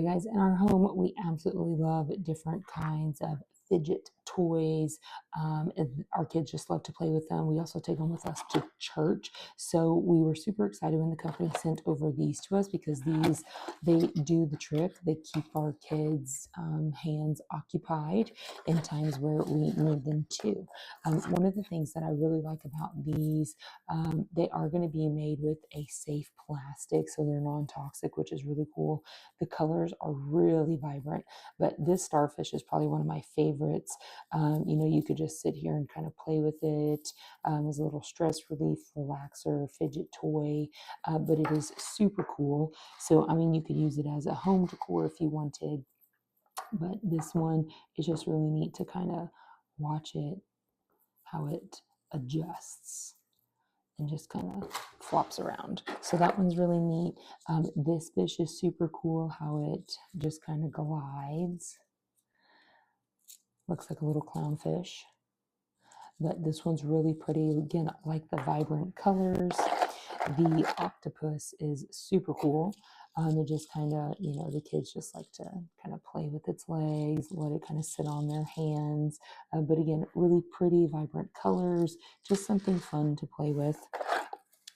Guys, in our home, we absolutely love different kinds of fidget toys. And our kids just love to play with them. We also take them with us to church. So we were super excited when the company sent over these to us because they do the trick. They keep our kids' hands occupied in times where we need them to. One of the things that I really like about these, they are going to be made with a safe plastic, so they're non-toxic, which is really cool. The colors are really vibrant, but this starfish is probably one of my favorites. You could just sit here and kind of play with it as a little stress relief, relaxer, fidget toy, but it is super cool. So, you could use it as a home decor if you wanted, but this one is just really neat to kind of watch it, how it adjusts and just kind of flops around. So that one's really neat. This fish is super cool how it just kind of glides. Looks like a little clownfish. But this one's really pretty. Again, I like the vibrant colors. The octopus is super cool. It just kind of, the kids just like to kind of play with its legs, let it kind of sit on their hands. But again, really pretty, vibrant colors, just something fun to play with.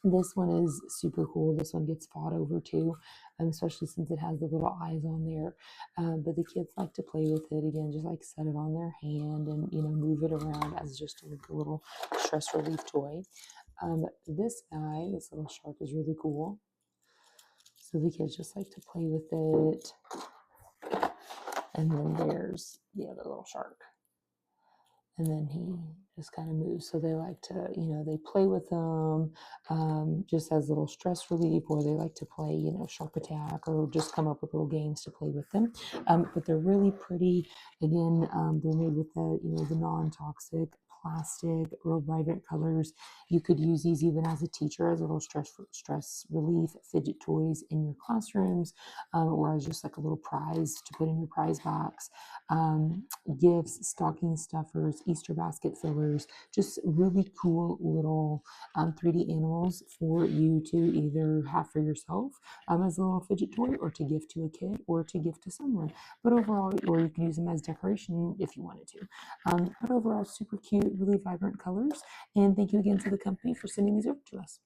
This one is super cool. This one gets fought over too, especially since it has the little eyes on there. But the kids like to play with it again, just like set it on their hand and move it around as just a little stress relief toy. This guy, this little shark, is really cool. So the kids just like to play with it. And then there's the other little shark. And then he just kind of moves. So they like to, they play with them just as little stress relief, or they like to play, Shark Attack, or just come up with little games to play with them. But they're really pretty. Again, they're made with the non-toxic plastic, real vibrant colors. You could use these even as a teacher as a little stress relief fidget toys in your classrooms, or as just like a little prize to put in your prize box. Gifts, stocking stuffers, Easter basket fillers, just really cool little 3D animals for you to either have for yourself as a little fidget toy, or to gift to a kid, or to gift to someone. But overall, or you can use them as decoration if you wanted to. But overall, super cute, really vibrant colors. And thank you again to the company for sending these over to us.